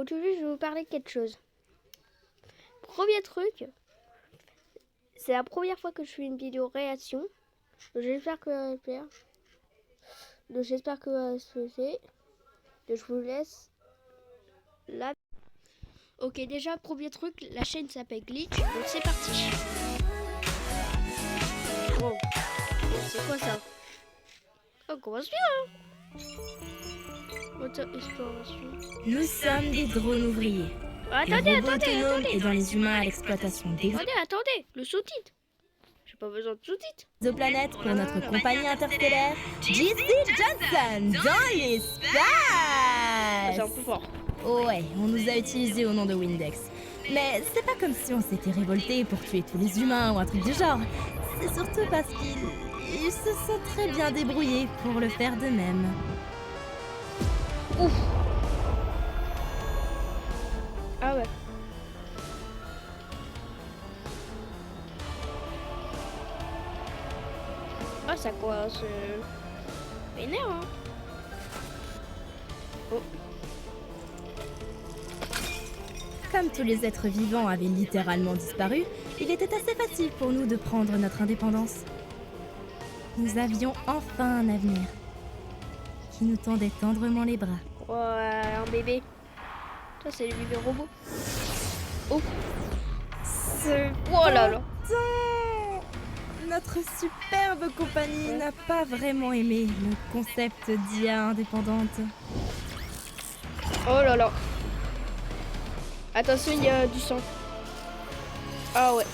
Aujourd'hui, je vais vous parler de quelque chose. Premier truc, c'est la première fois que je fais une vidéo réaction. J'espère que ça va plaire. J'espère que ça va se faire. Je vous laisse là. Ok, déjà, premier truc, la chaîne s'appelle Glitch. Donc c'est parti. Wow. C'est quoi ça? On commence bien. Auto-exploration. Nous sommes des drones ouvriers. Attendez, autonomes et dans les humains à l'exploitation des attendez, le sous-titre. J'ai pas besoin de sous-titres. exoplanètes pour notre compagnie interstellaire JC Johnson dans l'espace. C'est un peu fort. Ouais, on nous a utilisés au nom de Windex. Mais c'est pas comme si on s'était révolté pour tuer tous les humains ou un truc du genre. C'est surtout parce qu'ils se sont très bien débrouillés pour le faire d'eux-mêmes. Ouf. Ah ouais. Ah ça coince. Vénère hein. Oh. Comme tous les êtres vivants avaient littéralement disparu, il était assez facile pour nous de prendre notre indépendance. Nous avions enfin un avenir qui nous tendait tendrement les bras. Ouais, un bébé. Ça c'est le bébé robot. Oh. Oh là là. Notre superbe compagnie n'a pas vraiment aimé le concept d'IA indépendante. Oh là là. Attention, il y a du sang. Ah ouais.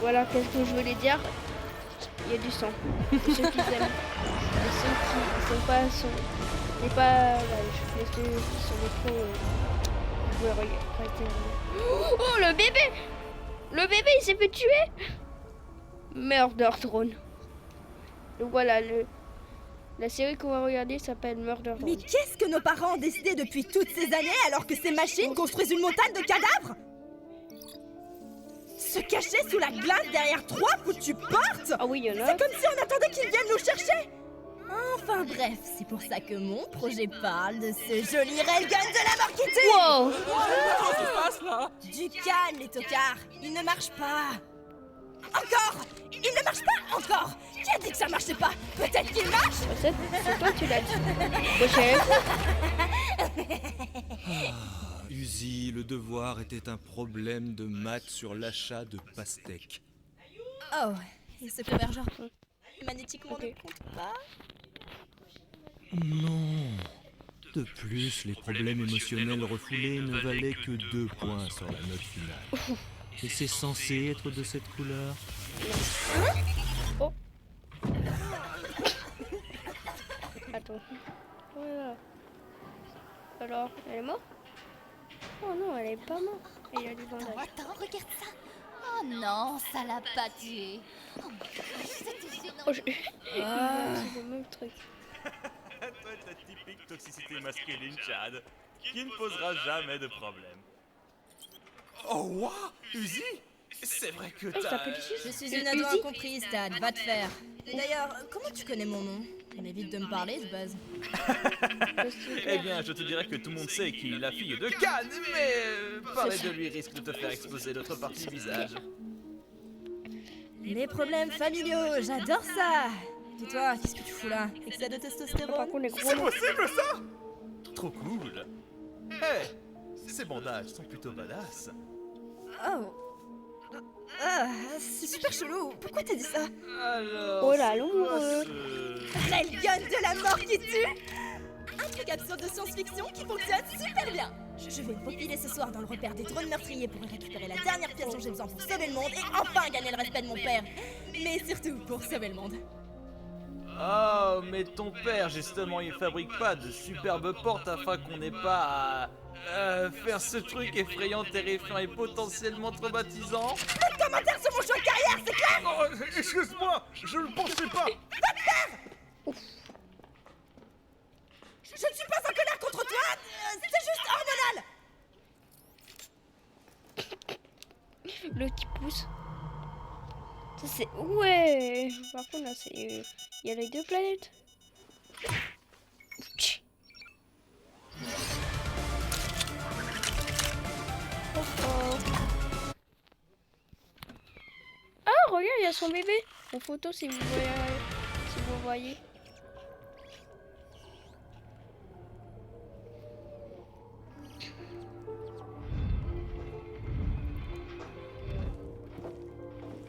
Voilà, qu'est-ce que je voulais dire. Il y a du sang. Et ceux qui aiment. Et ceux qui sont pas... C'est pas... Les ceux qui sont des pros... Vous pouvez regarder. Oh, le bébé. Le bébé, il s'est fait tuer. Murder Drone. Donc voilà, la série qu'on va regarder s'appelle Murder Drone. Mais qu'est-ce que nos parents ont décidé depuis toutes ces années alors que ces machines construisent une montagne de cadavres? Se cacher sous la glace derrière trois foutues portes? Ah oui, il y en a. C'est comme si on attendait qu'ils viennent nous chercher. Enfin bref, c'est pour ça que mon projet parle de ce joli railgun de la mort qui tue. Wow. Qu'est-ce qui se passe là? Du calme les tocards, il ne marche pas. Encore! Il ne marche pas encore! Qui a dit que ça marchait pas? Peut-être qu'il marche? C'est toi tu l'as dit. Moi, je savais pas. Uzi, le devoir était un problème de maths sur l'achat de pastèques. Oh, et ce convergeur magnétiquement Ok. ne compte pas? Non. De plus, les problèmes émotionnels refoulés ne valaient que 2 points sur la note finale. Et c'est censé être de cette couleur? Oh. Attends. Voilà. Alors, elle est morte? Oh non, elle est pas morte. Il y a du bandage. Attends, regarde ça. Oh non, ça l'a pas tué. Oh mon Dieu, c'était gênant. Oh, c'est le même truc. Toi, ta typique toxicité masculine, Chad, qui ne posera jamais de problème. Oh, waouh! Uzi? C'est vrai que Oh, ça t'as... peut ici. Je suis une ado incomprise, Tad, va te faire. D'ailleurs, comment tu connais mon nom? On évite de me parler, ce buzz. Eh bien, je te dirais que tout le monde sait qu'il est la fille de Cannes, mais parler de lui risque de te faire exposer d'autres parties du visage. Les problèmes familiaux, j'adore ça. Et toi, qu'est-ce que tu fous là? Excès de Par testostérone? contre, les gros C'est noms. possible ça? Trop cool. Hé, ces bandages sont plutôt badass. Oh. Ah, c'est super chelou. Pourquoi t'as dit ça? Alors... Oh là, c'est lourd. quoi ce- Railgun de la mort qui tue! Un truc absurde de science-fiction qui fonctionne super bien! Je vais me faufiler ce soir dans le repère des drones meurtriers pour récupérer la dernière pièce dont j'ai besoin pour sauver le monde et enfin gagner le respect de mon père! Mais surtout pour sauver le monde. Oh, mais ton père, justement, il fabrique pas de superbes portes afin qu'on n'ait pas à faire ce truc effrayant, terrifiant et potentiellement traumatisant. Pas de commentaires sur mon choix de carrière, c'est clair! Oh, excuse-moi, je ne pensais pas. Je ne suis pas en colère contre toi! C'est juste hormonal! Le petit pouce. Ça c'est... Ouais. Par contre là c'est... Il y a les deux planètes. a son bébé en photo si vous voyez.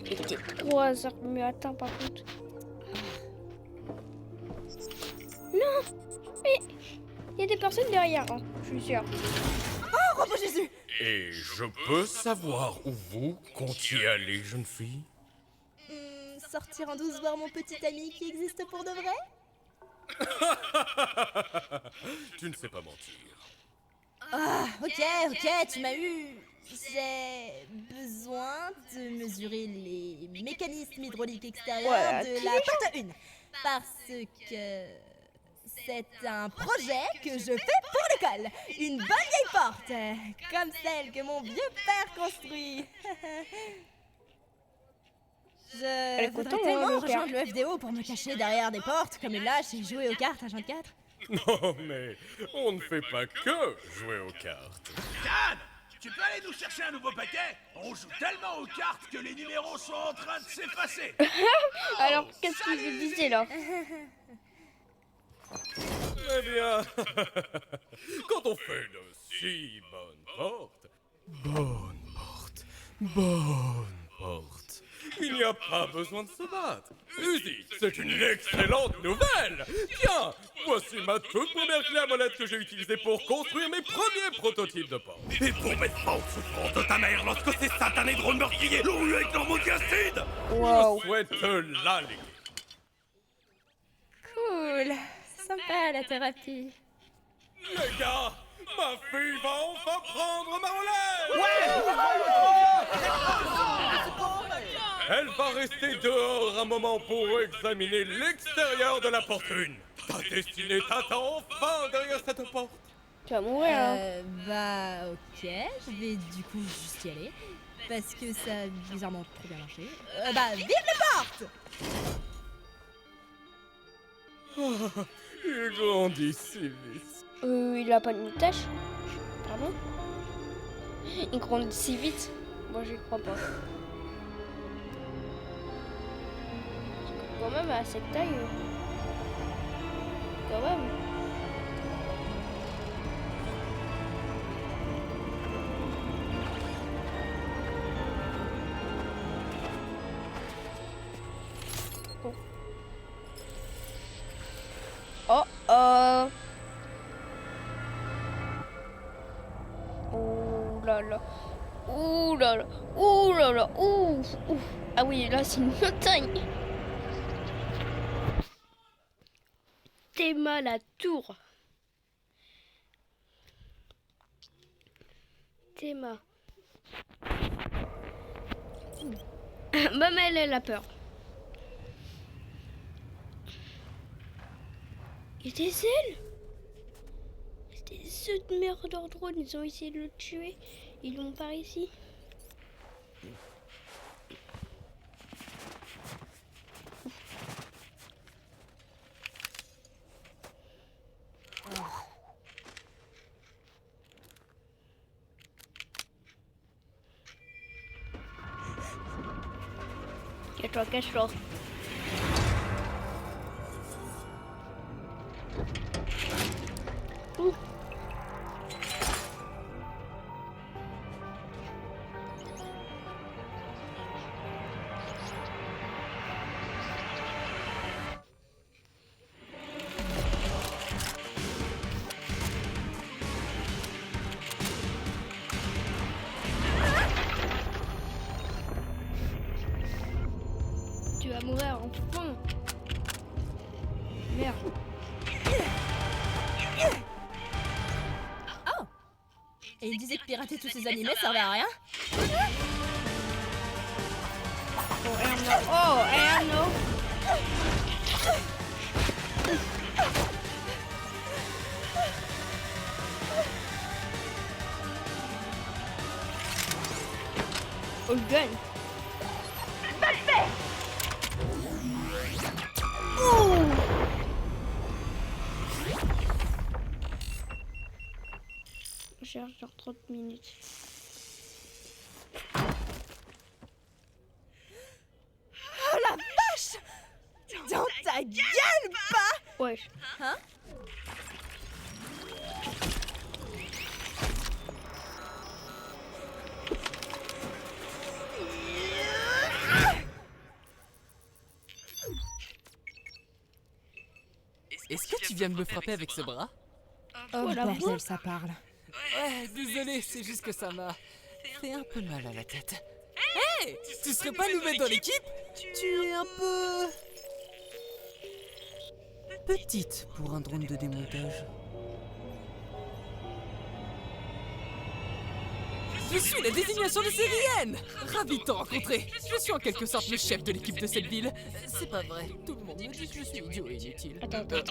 Il était 3h du matin par contre. Non, mais il y a des personnes derrière, hein, je suis sûre. Oh, repos Jésus! Et je peux savoir où vous comptiez aller, jeune fille? Sortir en douce voir mon petit ami qui existe pour de vrai? Tu ne sais pas mentir. Ah, ok, tu m'as eu. J'ai besoin de mesurer les mécanismes hydrauliques extérieurs Voilà, de la porte 1. Parce que c'est un projet que je fais pour l'école. Une bonne vieille porte, comme celle que mon vieux père construit. Je est voudrais contente, tellement le père. rejoindre le FDO pour me cacher derrière des portes comme une lâche et jouer aux cartes à 24. Non, mais on ne fait pas que jouer aux cartes. Dan, tu peux aller nous chercher un nouveau paquet? On joue tellement aux cartes que les numéros sont en train de s'effacer. Alors, qu'est-ce qu'il lui disait là? Eh bien, quand on fait de si bonnes portes, il n'y a pas besoin de se battre. Uzi, c'est une excellente nouvelle. Tiens, voici ma toute première clé à molette que j'ai utilisée pour construire mes premiers prototypes de portes. Et pour mettre fin aux souffrances de ta mère lorsque ces satanés drones meurtriers l'ont eu avec leur maudit acide. Waouh, Je souhaite te l'alléguer. Cool, sympa la thérapie. Les gars, ma fille va enfin prendre ma relève. Elle va rester dehors un moment pour examiner l'extérieur de la porte 1. Ta destinée t'attend enfin derrière cette porte. tu vas mourir hein. Bah ok, je vais du coup juste y aller. Parce que ça a bizarrement trop bien marché. Bah vive les portes! Il grandit si vite. Il a pas de moustache. Pardon? Il grandit si vite. Moi, j'y crois pas. Quand même, à cette taille. Quand même. Oh. Oh oh là là. Ouh là là. Ouh là là. Ouh. Ouh. Ah oui, là c'est une montagne. Théma la tour. Théma. Maman elle a peur. Il y a des ailes. C'était ceux de merde de drone, ils ont essayé de le tuer. Ils l'ont pas réussi. Cache-toi, cache-toi. Ouh. Tu vas mourir enfin. Merde. Oh! Et il disait que pirater tous ces animés servait à rien? Oh, Erno. Oh, Erno. Oh, le gun. Je cherche genre 30 minutes. Wesh. Hein? Est-ce que tu viens de me frapper avec ce bras? Oh, la bordel, voix. ça parle. Ouais, désolé, c'est juste que ça m'a fait un peu mal à la tête. Hey, tu serais pas nous mettre dans l'équipe? Tu es un peu... petite pour un drone de démontage. Je suis la désignation de Syrienne! Ravi de te rencontrer! Je suis en quelque sorte le chef de l'équipe de cette ville. C'est pas vrai, tout le monde me dit que je suis idiot et inutile.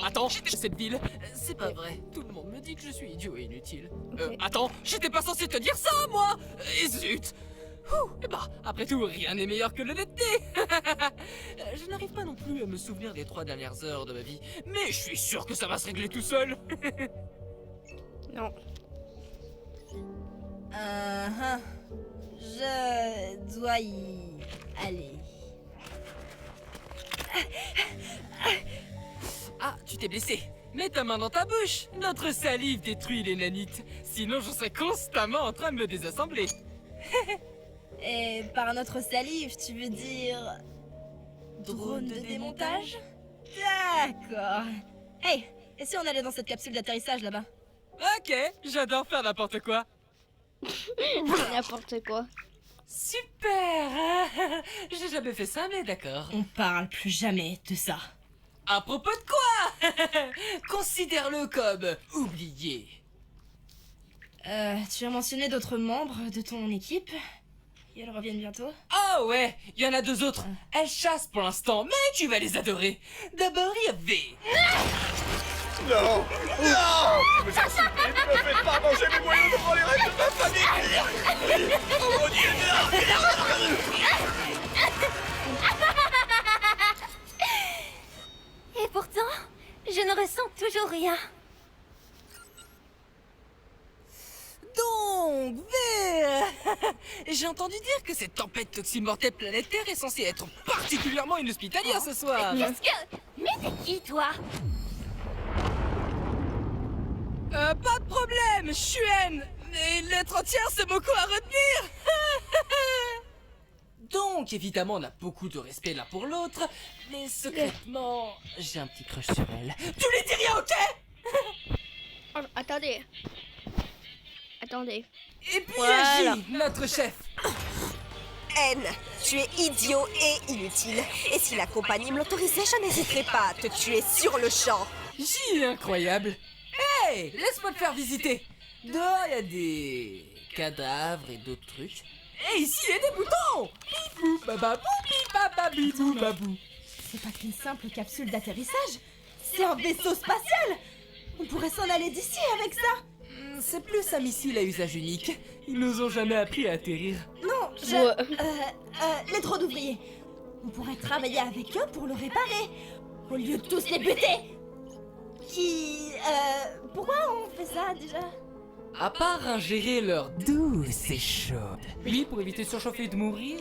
Attends, cette ville, c'est pas vrai, tout le monde me dit que je suis idiot et inutile. Ok. Attends, j'étais pas censé te dire ça, moi! Et zut! Et bah, après tout, rien n'est meilleur que l'honnêteté! Je n'arrive pas non plus à me souvenir des 3 dernières heures de ma vie, mais je suis sûr que ça va se régler tout seul! Non. Je dois y aller. Ah, tu t'es blessé. Mets ta main dans ta bouche. Notre salive détruit les nanites. Sinon, je serais constamment en train de me désassembler. Et par notre salive, tu veux dire... drone de démontage? D'accord. Hey, et si on allait dans cette capsule d'atterrissage là-bas? Ok, j'adore faire n'importe quoi. N'importe quoi. Super. J'ai jamais fait ça, mais d'accord. On parle plus jamais de ça. À propos de quoi? Considère-le comme oublié. Tu as mentionné d'autres membres de ton équipe? Et elles reviennent bientôt? Oh ouais, il y en a 2 autres. Elles chassent pour l'instant, mais tu vas les adorer. D'abord, il y a V. Non! Non! Je vous en supplie, ne me faites pas manger mes moyens devant les rêves de ma famille! Oh mon Dieu, Et pourtant, je ne ressens toujours rien. Donc, V. J'ai entendu dire que cette tempête toximortelle planétaire est censée être particulièrement inhospitalière ce soir. Qu'est-ce que... Mais c'est qui, toi? Pas de problème, Chuen. Mais lettre entière, c'est beaucoup à retenir. Donc, évidemment, on a beaucoup de respect l'un pour l'autre, mais secrètement, j'ai un petit crush sur elle. Tu lui dis rien, ok? Oh, attendez. Attendez. Et puis Voilà. agis, notre chef. N, tu es idiot et inutile. Et si la compagnie me l'autorisait, je n'hésiterais pas à te tuer sur le champ. J, incroyable. Hey, laisse-moi te faire visiter. Dehors, il y a des cadavres et d'autres trucs. Et ici, il y a des boutons. Bibou, bababou, bibaba, bibou, babou. C'est pas qu'une simple capsule d'atterrissage. C'est un vaisseau spatial. On pourrait s'en aller d'ici avec ça. C'est plus un missile à usage unique. Ils nous ont jamais appris à atterrir. Non, Ouais. les trop d'ouvriers. On pourrait travailler avec eux pour le réparer, au lieu de tous les buter. Pourquoi on fait ça déjà? À part ingérer leur douce et chaude. Oui, pour éviter de surchauffer et de mourir.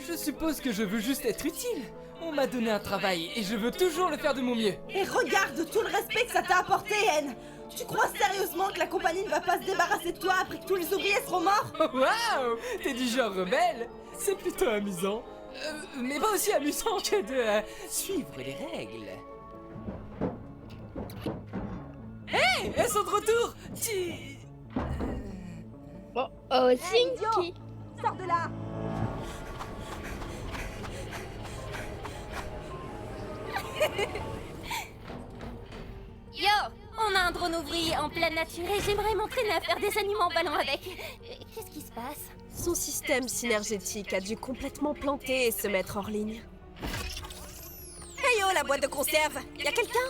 Je suppose que je veux juste être utile. On m'a donné un travail et je veux toujours le faire de mon mieux. Et regarde tout le respect que ça t'a apporté, N. Tu crois sérieusement que la compagnie ne va pas se débarrasser de toi après que tous les ouvriers seront morts? Waouh, t'es du genre rebelle. C'est plutôt amusant. Mais pas aussi amusant que de suivre les règles. Hey, elles sont de retour. Tu... Oh, Zinky. Sors de là. Yo, on a un drone ouvrier en pleine nature et j'aimerais m'entraîner à faire des animaux en ballon avec. Qu'est-ce qui se passe? Son système synergétique a dû complètement planter et se mettre hors ligne. Hey yo, la boîte de conserve! Y a quelqu'un?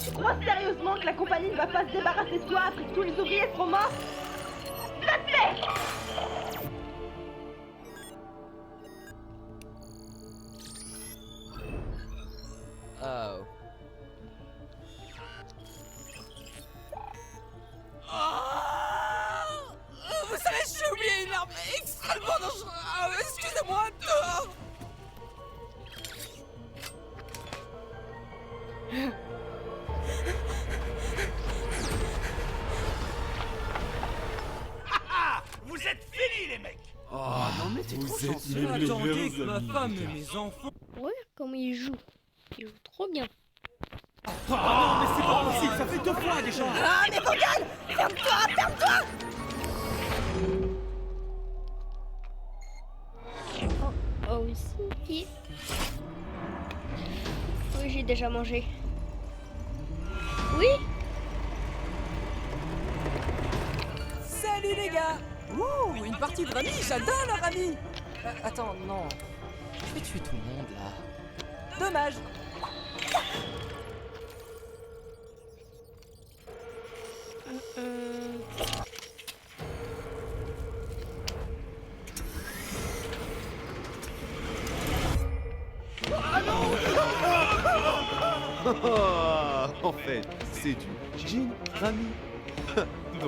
Tu crois sérieusement que la compagnie ne va pas se débarrasser de toi après que tous les ouvriers seront morts? Oh. Vous savez, j'ai oublié une arme extrêmement dangereuse. Excusez-moi. T'es trop Vous êtes chanceux. les Attendez meilleurs que ma amis, femme les et gars. mes enfants... Ouais, comment il joue. Il joue trop bien. Ah non, mais c'est pas possible, ça fait 2 fois déjà. Ah, mais Vogal! Ferme-toi! Ferme-toi! Oh aussi. Oui, j'ai déjà mangé. Oui. Salut les gars. Ouh, une partie de Rami, j'adore la Rami. Attends, non. Je vais tuer tout le monde là. Dommage. En fait, c'est du gin Rami. Non.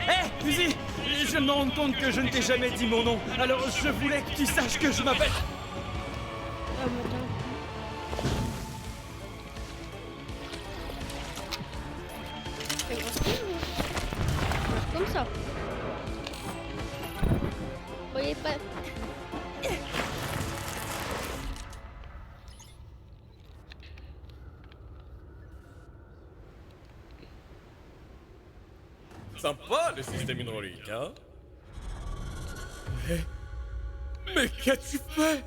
Hé, Uzi, je me rends compte que je ne t'ai jamais dit mon nom, alors je voulais que tu saches que je m'appelle... Ah, mon Dieu. C'est comme ça. Vous voyez pas. Sympa le système hydraulique, hein? Mais qu'as-tu fait?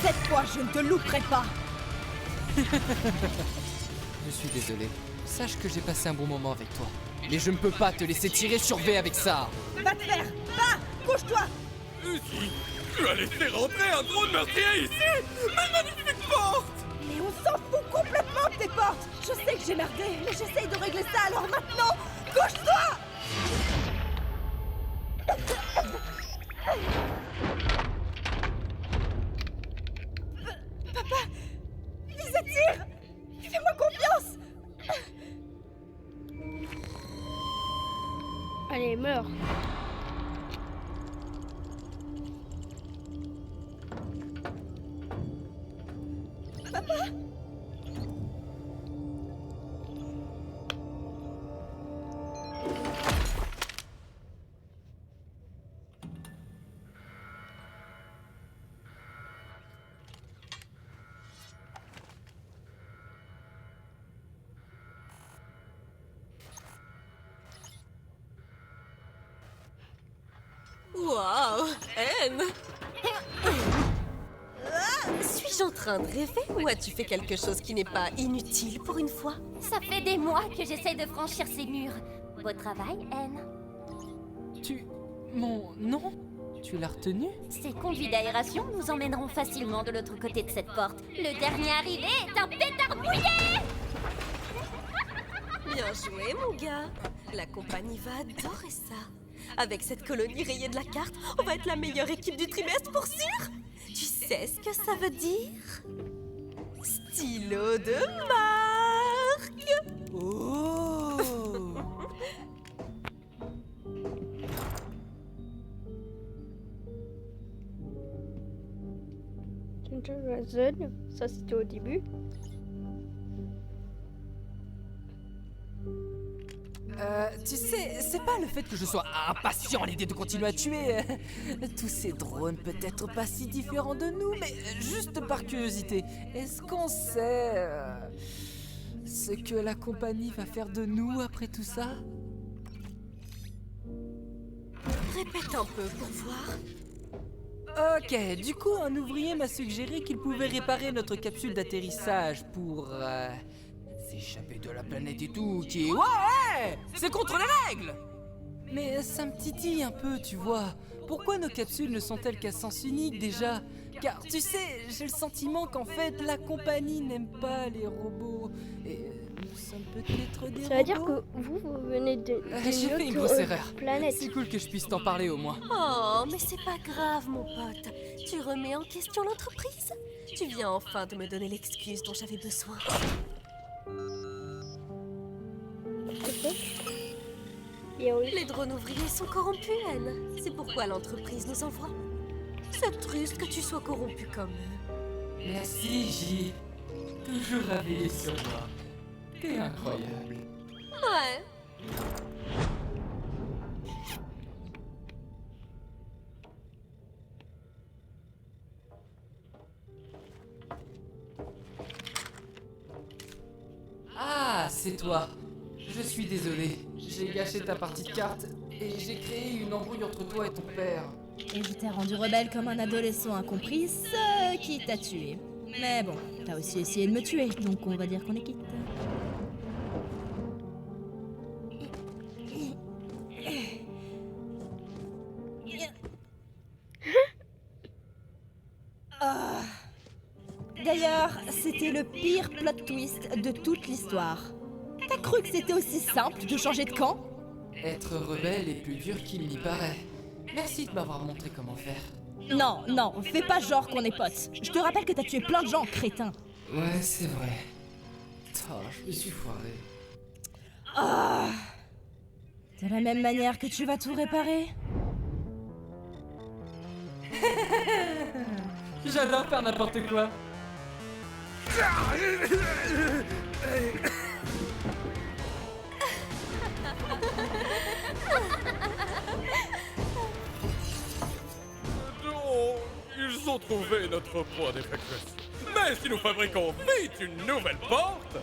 Cette fois, je ne te louperai pas! Je suis désolé. Sache que j'ai passé un bon moment avec toi. Mais je ne peux pas te laisser tirer sur V avec ça. Va te faire! Va! Couche-toi! Uzi, tu as laissé rentrer un drone meurtrier ici? Mais magnifique porte! Mais on s'en fout complètement de tes portes! Je sais que j'ai merdé, mais j'essaye de régler ça, alors maintenant, couche-toi! Papa! Ils attirent! Fais-moi confiance! Allez, meurs. Waouh, Anne! Suis-je en train de rêver ou as-tu fait quelque chose qui n'est pas inutile pour une fois? Ça fait des mois que j'essaye de franchir ces murs. Beau travail, Anne. Mon nom? Tu l'as retenu? Ces conduits d'aération nous emmèneront facilement de l'autre côté de cette porte. Le dernier arrivé est un pétard mouillé! Bien joué, mon gars. La compagnie va adorer ça. Avec cette colonie rayée de la carte, on va être la meilleure équipe du trimestre pour sûr. Tu sais ce que ça veut dire? Stylo de marque. Oh! Ça c'était au début. Tu sais, c'est pas le fait que je sois impatient à l'idée de continuer à tuer tous ces drones peut-être pas si différents de nous, mais juste par curiosité, est-ce qu'on sait ce que la compagnie va faire de nous après tout ça? Répète un peu pour voir. Ok, du coup, un ouvrier m'a suggéré qu'il pouvait réparer notre capsule d'atterrissage pour s'échapper de la planète et tout, qui est... Ouais! C'est contre les règles! Mais ça me titille un peu, tu vois. Pourquoi nos capsules ne sont-elles qu'à sens unique déjà? Car tu sais, j'ai le sentiment qu'en fait, la compagnie n'aime pas les robots. Et nous sommes peut-être des robots. Ça veut dire que vous venez de J'ai fait une grosse erreur. planète. C'est cool que je puisse t'en parler au moins. Oh, mais c'est pas grave, mon pote. Tu remets en question l'entreprise? Tu viens enfin de me donner l'excuse dont j'avais besoin. Les drones ouvriers sont corrompus, Anne. C'est pourquoi l'entreprise nous envoie. C'est triste que tu sois corrompu comme eux. Merci, J. Toujours ravi sur moi. T'es incroyable. Ouais. Ah, c'est toi. Je suis désolé. J'ai gâché ta partie de cartes et j'ai créé une embrouille entre toi et ton père. Et je t'ai rendu rebelle comme un adolescent incompris, ce qui t'a tué. Mais bon, t'as aussi essayé de me tuer, donc on va dire qu'on est quitte. Ah. D'ailleurs, c'était le pire plot twist de toute l'histoire. T'as cru que c'était aussi simple de changer de camp? Être rebelle est plus dur qu'il n'y paraît. Merci de m'avoir montré comment faire. Non, non, fais pas genre qu'on est potes. Je te rappelle que t'as tué plein de gens, crétin. Ouais, c'est vrai. Oh, je me suis foiré. Ah. De la même manière que tu vas tout réparer? J'adore faire n'importe quoi. Ils ont trouvé notre point d'évacuation. Mais si nous fabriquons vite une nouvelle porte...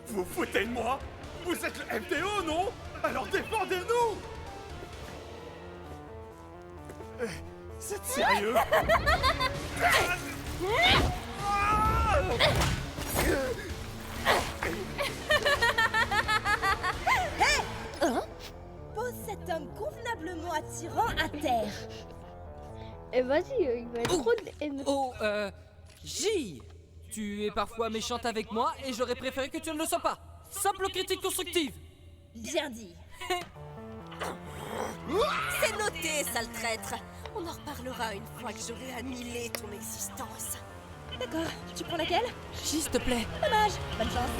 Vous foutez de moi? Vous êtes le FDO, non? Alors défendez-nous! C'est sérieux? Hé! Hein? Pose cet homme convenablement attirant à terre. Et vas-y, il va être trop de haine. Oh, J. Tu es parfois méchante avec moi et j'aurais préféré que tu ne le sois pas. Simple critique constructive. Bien dit. C'est noté, sale traître. On en reparlera une fois que j'aurai annihilé ton existence. D'accord, tu prends laquelle? J, s'il te plaît. Dommage, bonne chance.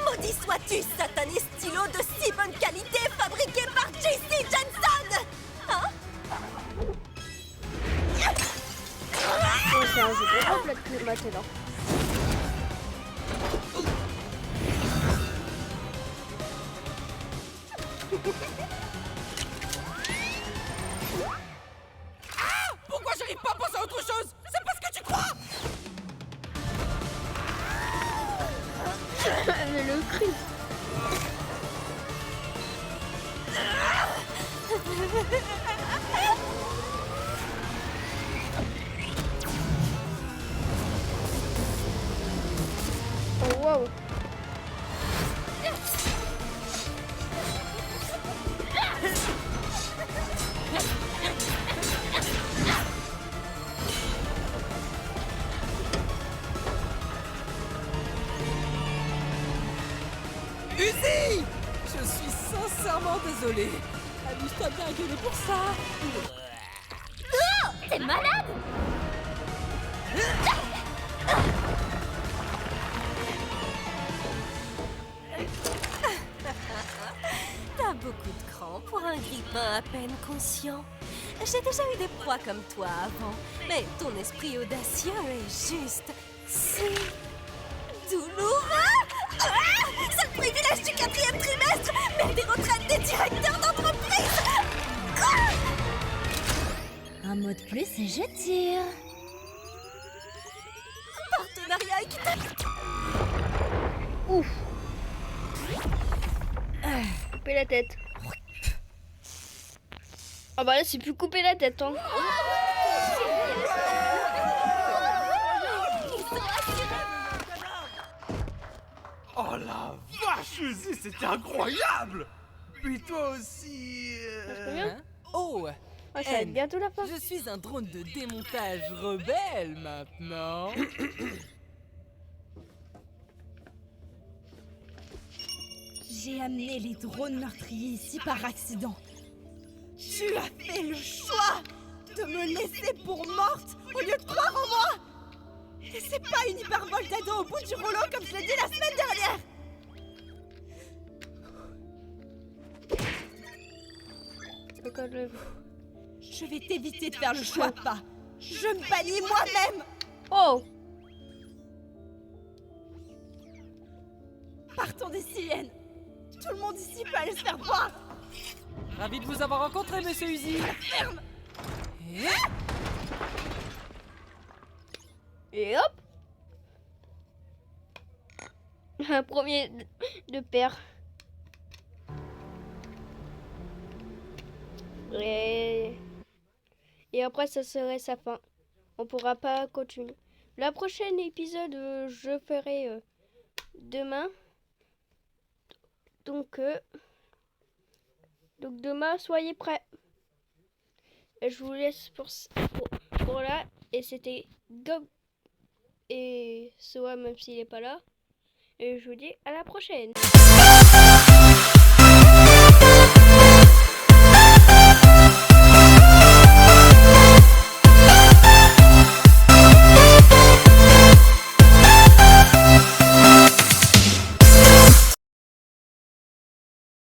Maudit sois-tu, satané stylo de si bonne qualité fabriqué par JC Jensen! Hein? Oh, c'est un jeu de complètement maintenant. Pourquoi j'arrive pas à penser à autre chose? C'est parce que tu crois! Mais le cri. Oh wow. Uzi! Je suis sincèrement désolé. Amuse-toi bien à gueuler pour ça. T'es malade? T'as beaucoup de cran pour un grippin à peine conscient. J'ai déjà eu des proies comme toi avant, mais ton esprit audacieux est juste si douloureux. C'est le privilège du 4e trimestre, mais des retraites des directeurs d'entreprise. Un mot de plus et je tire. Partenariat équitable. Ouf. Couper la tête. Ah bah là c'est plus couper la tête hein. la vache, Uzi, c'était incroyable! Puis toi aussi... Hein? Oh, Ah, ça va être bientôt la fin. je suis un drone de démontage rebelle maintenant. J'ai amené les drones meurtriers ici par accident. Tu as fait le choix de me laisser pour morte au lieu de croire en moi. Et c'est pas une hyperbole d'ado au bout du rouleau comme je l'ai dit la semaine dernière. Je vais t'éviter de faire le choix de pas. Je me bannis moi-même. Oh! Partons des Syriennes. Tout le monde ici peut aller se faire voir. Ravi de vous avoir rencontré, monsieur Uzi. Ferme. Et hop! Un premier de paire. Et après, ça serait sa fin. On pourra pas continuer. La prochaine épisode, je ferai demain. Donc demain, soyez prêts. Et je vous laisse pour là. Et c'était Gob et Soa, même s'il n'est pas là. Et je vous dis à la prochaine.